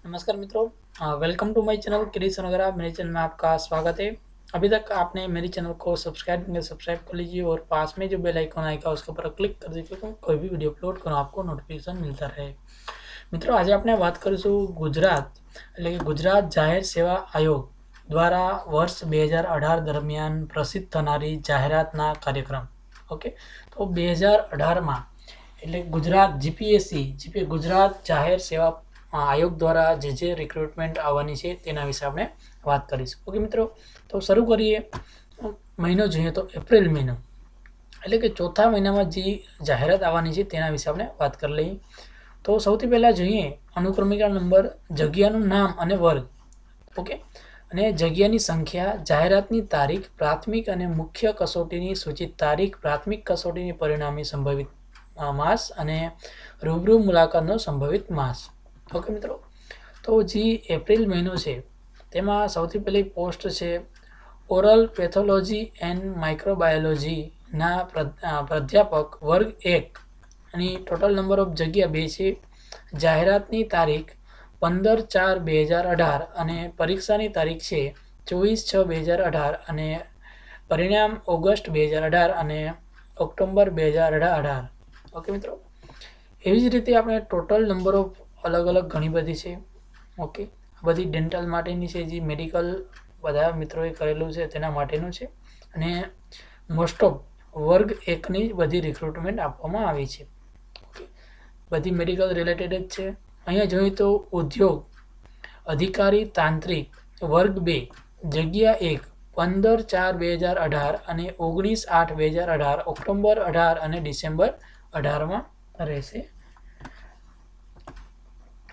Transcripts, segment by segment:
नमस्कार मित्रों, welcome to my channel creation वगैरह। मेरे चैनल में आपका स्वागत है। अभी तक आपने मेरे चैनल को सब्सक्राइब कर लीजिए और पास में जो बेल आइकन आएगा उसके ऊपर क्लिक कर दीजिए तो कोई भी वीडियो अपलोड करो आपको नोटिफिकेशन मिलता रहे। मित्रों, आज આપણે વાત કરીશું ગુજરાત એટલે કે ગુજરાત જાહેર સેવા આયોગ દ્વારા વર્ષ 2018 દરમિયાન પ્રસિદ્ધ થનારી જાહેરાતના કાર્યક્રમ। ઓકે, તો 2018 એટલે ગુજરાત જીપીએસસી ગુજરાત જાહેર સેવા આયોગ દ્વારા જે રિક્રુટમેન્ટ આવવાની છે તેના વિશે આપણે વાત કરીશું। ઓકે મિત્રો, તો શરૂ કરીએ। મહિનો જોઈએ તો એપ્રિલ મહિનો એટલે કે ચોથા મહિનામાં જે જાહેરાત આવવાની છે તેના વિશે આપણે વાત કરી લઈએ। તો સૌથી પહેલાં જોઈએ અનુક્રમિકા નંબર, જગ્યાનું નામ અને વર્ગ। ઓકે, અને જગ્યાની સંખ્યા, જાહેરાતની તારીખ, પ્રાથમિક અને મુખ્ય કસોટીની સૂચિત તારીખ, પ્રાથમિક કસોટીની પરિણામી સંભવિત માસ અને રૂબરૂ મુલાકાતનો સંભવિત માસ। ઓકે મિત્રો, તો જે એપ્રિલ મહિનો છે તેમાં સૌથી પહેલી પોસ્ટ છે ઓરલ પેથોલોજી એન્ડ માઇક્રોબાયોલોજીના પ્રાધ્યાપક વર્ગ 1 અને ટોટલ નંબર ઓફ જગ્યા 2 છે। જાહેરાતની તારીખ 15/4/2018 અને પરીક્ષાની તારીખ છે 24/6/2018 અને પરિણામ ઓગસ્ટ 2018 અને ઓક્ટોબર 2018। ઓકે મિત્રો, એવી જ રીતે આપણે ટોટલ નંબર ઓફ अलग अलग घनी बधी है। ओके, बधी डेंटल माटेनी है, जी मेडिकल बधा मित्रों करेलू है तेना माटेनु है अने मोस्ट ऑफ वर्ग 1 नी बधी रिक्रुटमेंट आपवामां आवी छे। ओके, बधी मेडिकल रिलेटेड ज छे। अहींया जोईए तो उद्योग अधिकारी तांत्रिक वर्ग 2 जग्या 1 15/4/2018 અને 19/8/2018 ऑक्टोबर 18 અને डिसेम्बर 18 में रहेशे।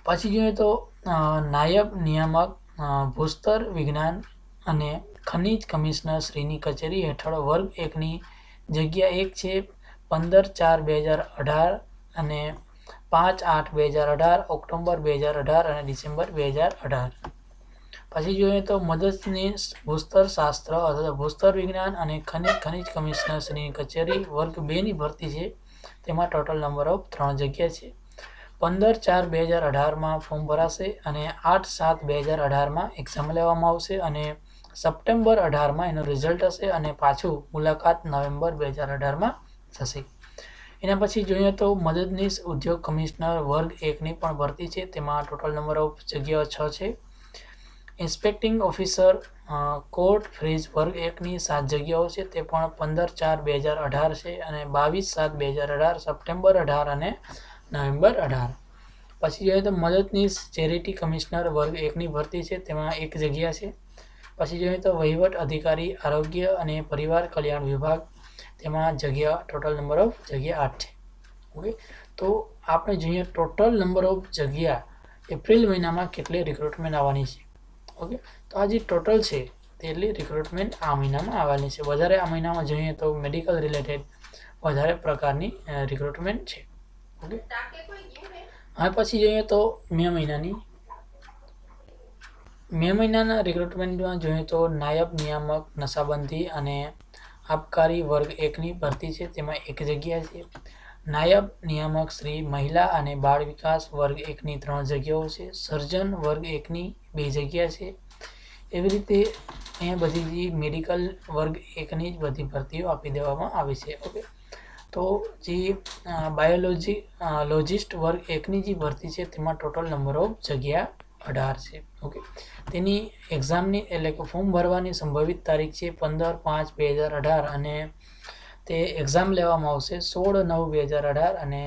પછી જોઈએ તો નાયબ નિયામક ભૂસ્તર વિજ્ઞાન અને ખનિજ કમિશનર શ્રીની કચેરી હેઠળ વર્ગ 1 ની જગ્યા 1 છે 15/4/2018 અને 5/8/2018 ઓક્ટોબર 2018 અને ડિસેમ્બર 2018। પછી જોઈએ તો મદદનીશ ભૂસ્તર શાસ્ત્ર અથવા ભૂસ્તર વિજ્ઞાન અને ખનિજ કમિશનર શ્રીની કચેરી વર્ગ 2 ની ભરતી છે। તેમાં ટોટલ નંબર ઓફ 3 જગ્યા છે। 15/4/2018 में फॉर्म भराशे અને 8/7/2018 में एक्जाम लेवामां आवशे અને सप्टेम्बर 18 में एनु रिजल्ट हशे અને पाछू मुलाकात नवेम्बर 2018 में थशे। एना पछी जोईए तो मददनीश उद्योग कमिश्नर वर्ग 1 ની पण भरती छे। तेमां टोटल नंबर ऑफ जग्याओ 6 छे। इंस्पेक्टिंग ऑफिसर कोर्ट फ्रीज वर्ग 1 ની 7 जग्याओ छे। ते पण 15/4/2018 छे અને 22/7/2018 सप्टेम्बर 18 અને नवेम्बर 18। પછી જોઈએ તો મદદનીશ ચેરિટી કમિશનર વર્ગ 1 ની ભરતી છે। તેમાં 1 જગ્યા છે। પછી જોઈએ તો વહીવટ અધિકારી આરોગ્ય અને પરિવાર કલ્યાણ વિભાગ, તેમાં જગ્યા ટોટલ નંબર ઓફ જગ્યા 8 છે। ઓકે, તો આપણે જોઈએ ટોટલ નંબર ઓફ જગ્યા એપ્રિલ મહિનામાં કેટલી રિક્રુટમેન્ટ આવવાની છે। ઓકે, તો આ જે ટોટલ છે તેટલી રિક્રુટમેન્ટ આ મહિનામાં આવવાની છે। વધારે આ મહિનામાં જોઈએ તો મેડિકલ રિલેટેડ વધારે પ્રકારની રિક્રુટમેન્ટ છે। ओके, हाँ पछी जोईए तो मे महीना रिक्रुटमेंट में जोईए तो नायब नियामक नशाबंदी अने आबकारी वर्ग 1 ની भरती है। तेमां 1 जग्या है। नायब नियामक श्री महिला अने बाळ विकास वर्ग 1 ની 3 जग्याओ है। सर्जन वर्ग 1 ની 2 जग्या है। एवी रीते अहींया बधी मेडिकल वर्ग 1 ની ज बधी भरतीओ आपी देवामां आवी छे। ओके, तो जी बायोलॉजिस्ट वर्ग 1 ની जी भरती है तेमां टोटल नंबर ऑफ जग्या 18 છે। ओके, तेनी एक्जामनी एटले के फॉर्म भरवानी संभवित तारीख है 15/5/2018 અને તે एक्जाम लेवामां आवशे 16/9/2018 અને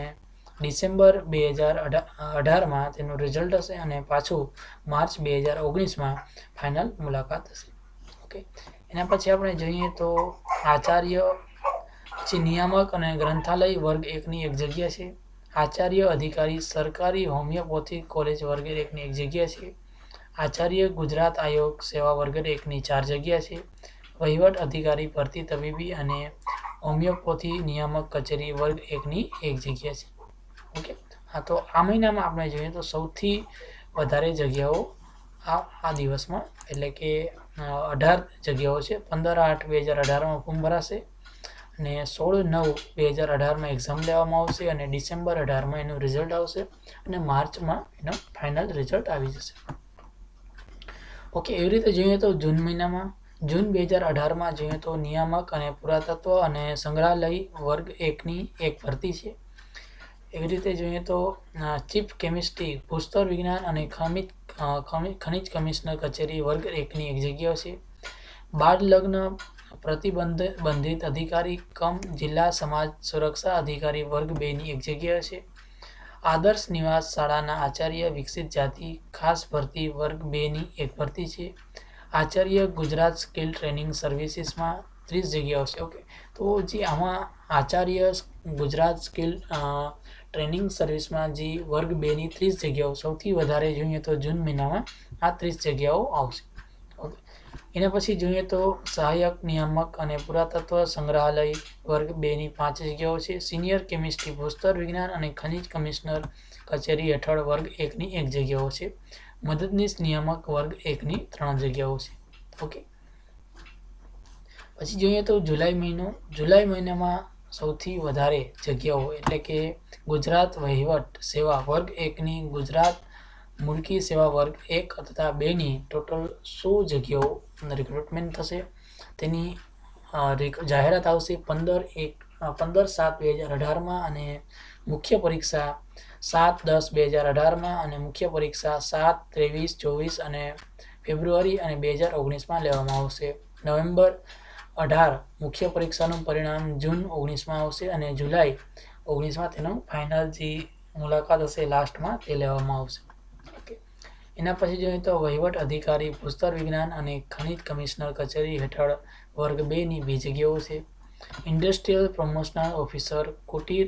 डिसेम्बर 2018 में तेनुं रिजल्ट हशे અને पाछुं मार्च 2019 में फाइनल मुलाकात हशे। ओके, एना पछी आपणे जोईए तो आचार्य પછી નિયામક અને ગ્રંથાલય વર્ગ 1 ની 1 જગ્યા છે। આચાર્ય અધિકારી સરકારી હોમિયોપેથી કોલેજ વર્ગ 1 ની 1 જગ્યા છે। આચાર્ય ગુજરાત આયોગ સેવા વર્ગ 1 ની 4 જગ્યા છે। વહીવટ અધિકારી ભરતી તબીબી અને હોમિયોપેથી નિયામક કચેરી વર્ગ 1 ની 1 જગ્યા છે। ઓકે, हाँ, तो आ महीनामां आपणे જોઈએ તો સૌથી વધારે જગ્યાઓ આ દિવસમાં એટલે કે 18 જગ્યાઓ છે। 15/8/2018 માં ફોર્મ ભરાશે અને 16/9/2018 એક્ઝામ લેવામાં આવશે અને ડિસેમ્બર 18 એનું રિઝલ્ટ આવશે અને માર્ચમાં એનો ફાઇનલ રિઝલ્ટ આવી જશે. ઓકે, એવી રીતે જોઈએ તો જૂન 2018 જોઈએ તો નિયામક અને પુરાતત્વ અને સંગ્રહાલય વર્ગ 1ની એક ભરતી છે. એવી રીતે જોઈએ તો ચીફ કેમિસ્ટ્રી ભૂસ્તર વિજ્ઞાન અને ખનિજ કમિશનર કચેરી વર્ગ 1ની એક જગ્યાઓ છે. બાળ લગ્ન પ્રતિબંધિત અધિકારી કમ જિલ્લા સમાજ સુરક્ષા અધિકારી વર્ગ 2ની એક જગ્યા છે. આદર્શ નિવાસ શાળાના આચાર્ય વિકસિત જાતિ ખાસ ભરતી વર્ગ 2ની એક ભરતી છે. આચાર્ય ગુજરાત સ્કિલ ટ્રેનિંગ સર્વિસીસમાં 30 જગ્યાઓ છે. ઓકે, તો જે આમાં આચાર્ય ગુજરાત સ્કિલ ટ્રેનિંગ સર્વિસમાં જે વર્ગ 2ની 30 જગ્યાઓ સૌથી વધારે જોઈએ તો જૂન મહિનામાં આ 30 જગ્યાઓ આવશે. ઓકે, એના પછી જોઈએ તો સહાયક નિયામક અને પુરાતત્વ સંગ્રહાલય વર્ગ 2ની 5 જગ્યાઓ છે. સિનિયર કેમિસ્ટ્રી ભૂસ્તર વિજ્ઞાન અને ખનિજ કમિશનર કચેરી હેઠળ વર્ગ 1ની 1 જગ્યાઓ છે. મદદનીશ નિયામક વર્ગ 1ની 3 જગ્યાઓ છે. ઓકે, પછી જોઈએ તો જુલાઈ મહિનામાં સૌથી વધારે જગ્યાઓ એટલે કે ગુજરાત વહીવટ સેવા વર્ગ 1ની ગુજરાત મુલકી સેવા વર્ગ 1 તથા 2ની ટોટલ 100 જગ્યાઓ રિક્રુટમેન્ટ થશે. તેની જાહેરાત આવશે 15/7/2018 અને મુખ્ય પરીક્ષા 7/10/2018 અને મુખ્ય પરીક્ષા 7/23/24 અને ફેબ્રુઆરી અને 2019માં લેવામાં આવશે. નવેમ્બર 18 મુખ્ય પરીક્ષાનું પરિણામ જૂન 19માં આવશે અને જુલાઈ 19માં તેનું ફાઇનલ જે મુલાકાત હશે લાસ્ટમાં તે લેવામાં આવશે. ઓકે, એના પછી જોઈએ તો વહીવટ અધિકારી ભૂસ્તર વિજ્ઞાન અને ખનિજ કમિશનર કચેરી હેઠળ વર્ગ 2ની 2 જગ્યાઓ છે. ઇન્ડસ્ટ્રીયલ પ્રમોશનલ ઓફિસર કુટીર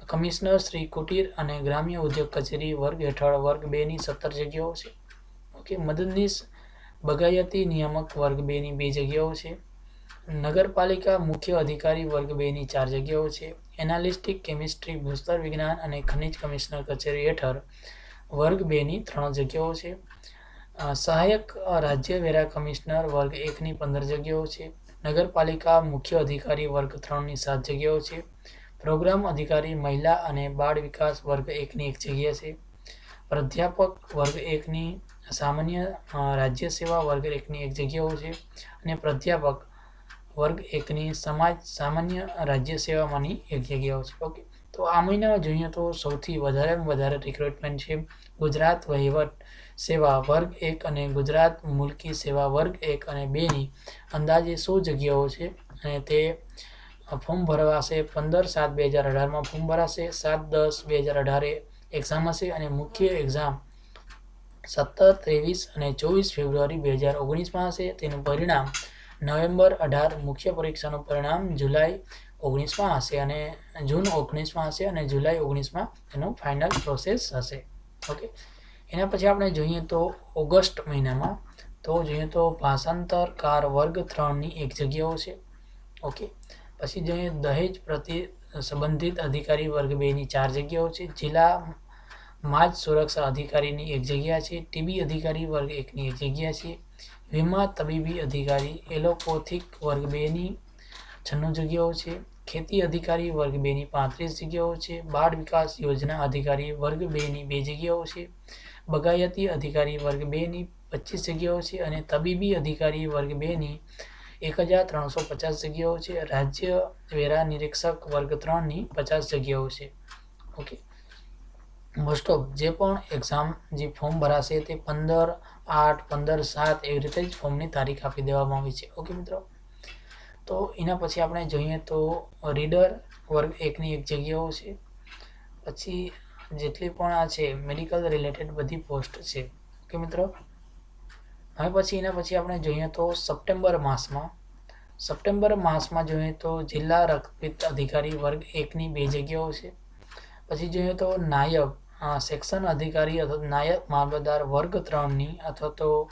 કમિશનર શ્રી કુટીર અને ગ્રામ્ય ઉદ્યોગ કચેરી વર્ગ હેઠળ વર્ગ 2ની 17 જગ્યાઓ છે. ઓકે, મદદનીશ બગાયતી નિયામક વર્ગ 2ની 2 જગ્યાઓ છે. નગરપાલિકા મુખ્ય અધિકારી વર્ગ 2ની 4 જગ્યાઓ છે. એનાલિસ્ટિક કેમિસ્ટ્રી ભૂસ્તર વિજ્ઞાન અને ખનિજ કમિશનર કચેરી હેઠળ વર્ગ 2ની 3 જગ્યાઓ છે. સહાયક રાજ્ય વેરા કમિશનર વર્ગ 1ની 15 જગ્યાઓ છે. નગરપાલિકા મુખ્ય અધિકારી વર્ગ 3ની 7 જગ્યાઓ છે. પ્રોગ્રામ અધિકારી મહિલા અને બાળ વિકાસ વર્ગ 1ની 1 જગ્યા છે. પ્રાધ્યાપક વર્ગ 1ની સામાન્ય રાજ્ય સેવા વર્ગ 1ની 1 જગ્યાઓ છે અને પ્રાધ્યાપક વર્ગ 1ની સામાન્ય રાજ્ય સેવામાંની 1 જગ્યાઓ છે. ઓકે, તો આ મહિનામાં જોઈએ તો સૌથી વધારે રિક્રુટમેન્ટ છે ગુજરાત વહીવટ સેવા વર્ગ 1 અને ગુજરાત મુલકી સેવા વર્ગ 1 અને 2ની અંદાજે 100 જગ્યાઓ છે અને તે ફોર્મ ભરવાશે 15/7/2018માં ફોર્મ ભરાશે. 7/10/2018 એક્ઝામ હશે અને મુખ્ય એક્ઝામ 17, 23 અને 24 ફેબ્રુઆરી 2019માં હશે. તેનું પરિણામ નવેમ્બર 18 મુખ્ય પરીક્ષાનું પરિણામ જુલાઈ 19માં હશે અને જૂન 19માં હશે અને જુલાઈ 19માં એનું ફાઇનલ પ્રોસેસ હશે. ઓકે, એના પછી આપણે જોઈએ તો ઓગસ્ટ મહિનામાં તો જોઈએ તો ભાષાંતરકાર વર્ગ 3ની 1 જગ્યાઓ છે. ઓકે, પછી જોઈએ દહેજ પ્રતિ સંબંધિત અધિકારી વર્ગ 2ની 4 જગ્યાઓ છે. જિલ્લા માજ સુરક્ષા અધિકારીની 1 જગ્યા છે. ટીબી અધિકારી વર્ગ 1ની 1 જગ્યા છે. વીમા તબીબી અધિકારી એલોપેથિક વર્ગ 2ની 96 જગ્યાઓ છે. ખેતી અધિકારી વર્ગ 2ની 35 જગ્યાઓ છે. બાળ વિકાસ યોજના અધિકારી વર્ગ 2ની 2 જગ્યાઓ છે. બગાયતી અધિકારી વર્ગ 2ની 25 જગ્યાઓ છે અને તબીબી અધિકારી વર્ગ 2ની 1350 જગ્યાઓ છે. રાજ્ય વેરા નિરીક્ષક વર્ગ 3ની 50 જગ્યાઓ છે. ઓકે, મોસ્ટ ઓફ જે પણ એક્ઝામ જે ફોર્મ ભરાશે તે 15/8 15/7 એવી રીતે જ ફોર્મની તારીખ આપી દેવામાં આવી છે. ઓકે મિત્રો, તો એના પછી આપણે જોઈએ તો રીડર વર્ગ 1ની 1 જગ્યાઓ છે. પછી જેટલી પણ આ છે મેડિકલ રિલેટેડ બધી પોસ્ટ છે. ઓકે મિત્રો, હવે પછી એના પછી આપણે જોઈએ તો સપ્ટેમ્બર માસમાં જોઈએ તો જિલ્લા રક્તપિત્ત અધિકારી વર્ગ 1ની 2 જગ્યાઓ છે. પછી જોઈએ તો નાયબ સેક્શન અધિકારી અથવા નાયબ મામલતદાર વર્ગ 3ની અથવા તો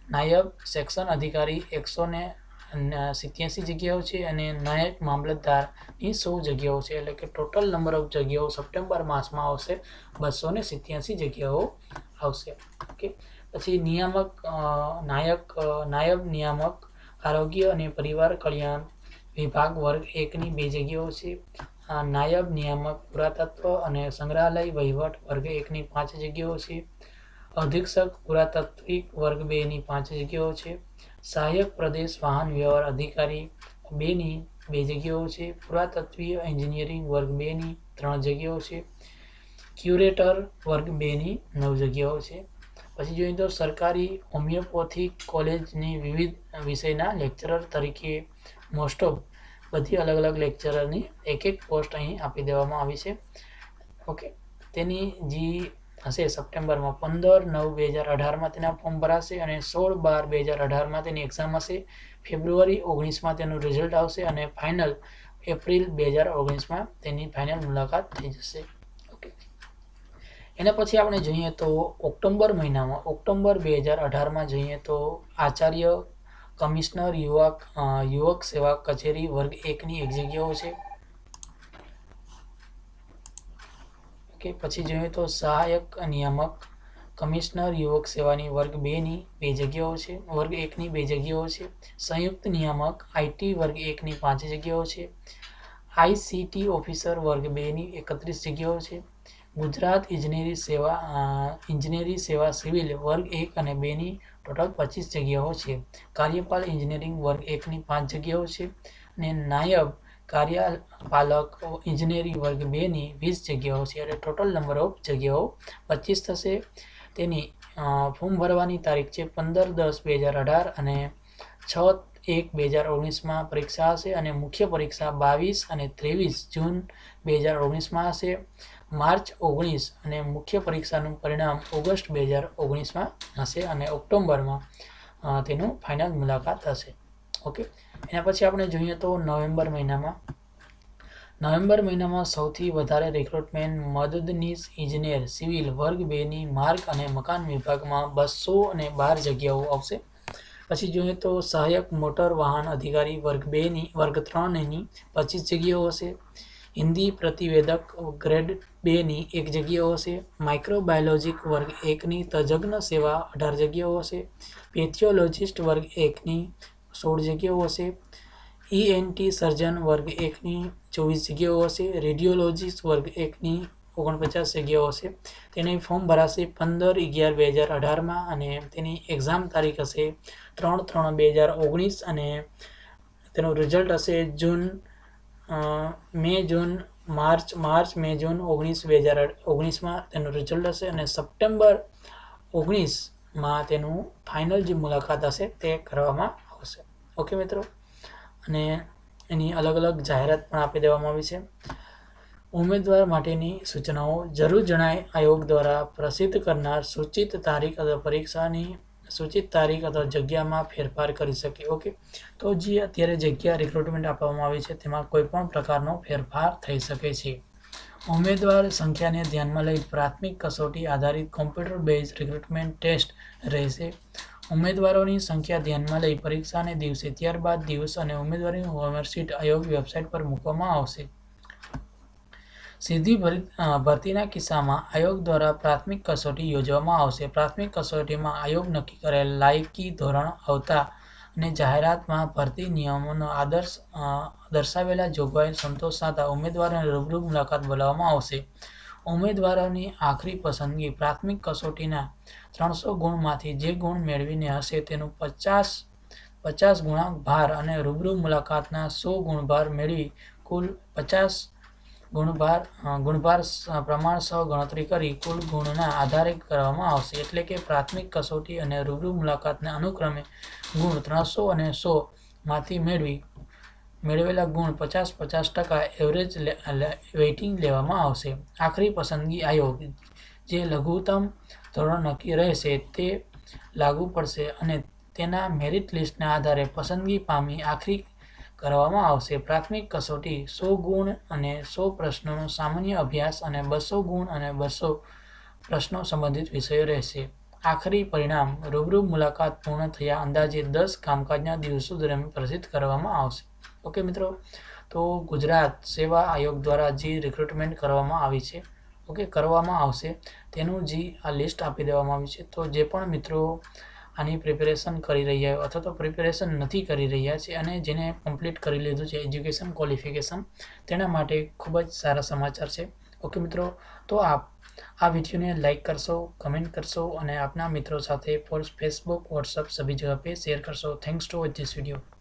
નાયબ સેક્શન અધિકારી 187 જગ્યાઓ છે અને નાયબ મામલતદારની 100 જગ્યાઓ છે. એટલે કે ટોટલ નંબર ઓફ જગ્યાઓ સપ્ટેમ્બર માસમાં આવશે 287 જગ્યાઓ આવશે. ઓકે, પછી નાયબ નિયામક આરોગ્ય અને પરિવાર કલ્યાણ વિભાગ વર્ગ 1ની 2 જગ્યાઓ છે. નાયબ નિયામક પુરાતત્વ અને સંગ્રહાલય વહીવટ વર્ગ 1ની 5 જગ્યાઓ છે. અધિક્ષક પુરાતાત્વિક વર્ગ 2ની 5 જગ્યાઓ છે. સહાયક પ્રદેશ વાહન વ્યવહાર અધિકારી 2ની 2 જગ્યાઓ છે. પુરાતત્વીય એન્જિનિયરિંગ વર્ગ 2ની 3 જગ્યાઓ છે. ક્યુરેટર વર્ગ 2ની 9 જગ્યાઓ છે. પછી જોઈએ તો સરકારી હોમિયોપેથિક કોલેજની વિવિધ વિષયના લેક્ચરર તરીકે મોસ્ટ ઓફ બધી અલગ અલગ લેક્ચરરની એક પોસ્ટ અહીં આપી દેવામાં આવી છે. ઓકે, તેની જે હશે સપ્ટેમ્બરમાં 15/9/2018માં તેના ફોર્મ ભરાશે અને 16/12/2018માં તેની એક્ઝામ હશે. ફેબ્રુઆરી 19માં તેનું રિઝલ્ટ આવશે અને ફાઇનલ એપ્રિલ 2019માં તેની ફાઇનલ મુલાકાત થઈ જશે. ઓકે, એના પછી આપણે જોઈએ તો ઓક્ટોબર મહિનામાં ઓક્ટોબર 2018માં જોઈએ તો આચાર્ય કમિશનર યુવક સેવા કચેરી વર્ગ 1ની 1 જગ્યાઓ છે. ઓકે, પછી જોઈએ તો સહાયક નિયામક કમિશનર યુવક સેવાની વર્ગ 2ની 2 જગ્યાઓ છે. વર્ગ 1ની 2 જગ્યાઓ છે. સંયુક્ત નિયામક આઈટી વર્ગ 1ની 5 જગ્યાઓ છે. આઈસીટી ઓફિસર વર્ગ 2ની 31 જગ્યાઓ છે. ગુજરાત ઇજનેરી સેવા સિવિલ વર્ગ 1 અને 2ની ટોટલ 25 જગ્યાઓ છે. કાર્યપાલ એન્જિનિયરિંગ વર્ગ 1ની 5 જગ્યાઓ છે અને નાયબ કાર્યપાલક ઇજનેરી વર્ગ 2ની 20 જગ્યાઓ છે. એટલે ટોટલ નંબર ઓફ જગ્યાઓ 25 થશે. તેની ફોર્મ ભરવાની તારીખ છે 15/10/2018 અને 6/1/2019માં પરીક્ષા હશે અને મુખ્ય પરીક્ષા 22 અને 23 જૂન 2019માં હશે. માર્ચ 19 અને મુખ્ય પરીક્ષાનું પરિણામ ઓગસ્ટ 2019માં હશે અને ઓક્ટોબરમાં તેનું ફાઇનલ મુલાકાત હશે. ઓકે, એના પછી આપણે જોઈએ તો નવેમ્બર મહિનામાં સૌથી વધારે રિક્રુટમેન્ટ મદદનીશ ઇજનેર સિવિલ વર્ગ 2ની માર્ગ અને મકાન વિભાગમાં 212 જગ્યાઓ આવશે. પછી જોઈએ તો સહાયક મોટર વાહન અધિકારી વર્ગ 3ની 25 જગ્યાઓ હશે. હિન્દી પ્રતિવેદક ગ્રેડ 2ની 1 જગ્યાઓ હશે. માઇક્રોબાયોલોજીક વર્ગ 1ની તજજ્ઞ સેવા 18 જગ્યાઓ હશે. પેથોલોજીસ્ટ વર્ગ 1ની 16 જગ્યાઓ હશે. ઈએનટી સર્જન વર્ગ 1ની 24 જગ્યાઓ હશે. રેડિયોલોજીસ્ટ વર્ગ 1ની 49 જગ્યાઓ હશે. તેની ફોર્મ ભરાશે 15/11/2018માં અને તેની એક્ઝામ તારીખ હશે 3/3/2019 અને તેનું રિઝલ્ટ હશે માર્ચ 19/2019માં તેનું રિઝલ્ટ હશે અને સપ્ટેમ્બર 19માં તેનું ફાઇનલ જે મુલાકાત હશે તે કરવામાં આવશે. ઓકે મિત્રો, અને એની અલગ અલગ જાહેરાત પણ આપી દેવામાં આવી છે. ઉમેદવાર માટેની સૂચનાઓ જરૂર જણાય આયોગ દ્વારા પ્રસિદ્ધ કરનાર સૂચિત તારીખ અથવા પરીક્ષાની સૂચિત તારીખ અથવા જગ્યામાં ફેરફાર કરી શકે. ઓકે, તો જે અત્યારે જગ્યા રિક્રુટમેન્ટ આપવામાં આવી છે તેમાં કોઈ પણ પ્રકારનો ફેરફાર થઈ શકે છે. ઉમેદવાર સંખ્યાને ધ્યાનમાં લઈ પ્રાથમિક કસોટી આધારિત કોમ્પ્યુટર બેઝ રિક્રુટમેન્ટ ટેસ્ટ રહેશે. ઉમેદવારોની સંખ્યા ધ્યાનમાં લઈ પરીક્ષાને દિવસે ત્યારબાદ દિવસ અને ઉમેદવારની માર્કશીટ આયોગ વેબસાઇટ પર મૂકવામાં આવશે. સીધી ભરતીના કિસ્સામાં આયોગ દ્વારા પ્રાથમિક કસોટી યોજવામાં આવશે. પ્રાથમિક કસોટીમાં આયોગ નક્કી કરેલ લાયકી ધોરણ આવતા અને જાહેરાતમાં ભરતી નિયમોનો દર્શાવેલા જોગવાઈ સંતોષાતા ઉમેદવારોને રૂબરૂ મુલાકાત બોલાવવામાં આવશે. ઉમેદવારોની આખરી પસંદગી પ્રાથમિક કસોટીના 300 ગુણમાંથી જે ગુણ મેળવીને હશે તેનું 50 ગુણાંક ભાર અને રૂબરૂ મુલાકાતના 100 ગુણભાર મેળવી કુલ 50 ગુણભાર પ્રમાણસર ગણતરી કરી કુલ ગુણના આધારે કરવામાં આવશે. એટલે કે પ્રાથમિક કસોટી અને રૂબરૂ મુલાકાતના અનુક્રમે ગુણ 300 અને 100 માંથી મેળવેલા ગુણ 50% એવરેજ વેઇટિંગ લેવામાં આવશે. આખરી પસંદગી આયોગ જે લઘુત્તમ ધોરણ નક્કી રહેશે તે લાગુ પડશે અને તેના મેરિટ લિસ્ટના આધારે પસંદગી પામી આખરી કરવામાં આવશે. પ્રાથમિક કસોટી 100 ગુણ અને 100 પ્રશ્નોનો સામાન્ય અભ્યાસ અને 200 ગુણ અને 200 પ્રશ્નો સંબંધિત વિષયો રહેશે. આખરી પરિણામ રૂબરૂ મુલાકાત પૂર્ણ થયા અંદાજે 10 કામકાજના દિવસો દરમિયાન પ્રસિદ્ધ કરવામાં આવશે. ઓકે મિત્રો, તો ગુજરાત સેવા આયોગ દ્વારા જે રિક્રુટમેન્ટ કરવામાં આવશે તેનું જે આ લિસ્ટ આપી દેવામાં આવી છે. તો જે પણ મિત્રો આની પ્રિપેરેશન કરી રહ્યા હોય અથવા તો પ્રિપેરેશન નથી કરી રહ્યા છે અને જેને કમ્પ્લીટ કરી લીધું છે એજ્યુકેશન ક્વોલિફિકેશન, તેના માટે ખૂબ જ સારા સમાચાર છે. ઓકે મિત્રો, તો આપ આ વિડીયોને લાઇક કરશો, કમેન્ટ કરશો અને આપના મિત્રો સાથે ફેસબુક, વોટ્સઅપ સभी जगह पे शेयर करशो. Thanks to watch this video.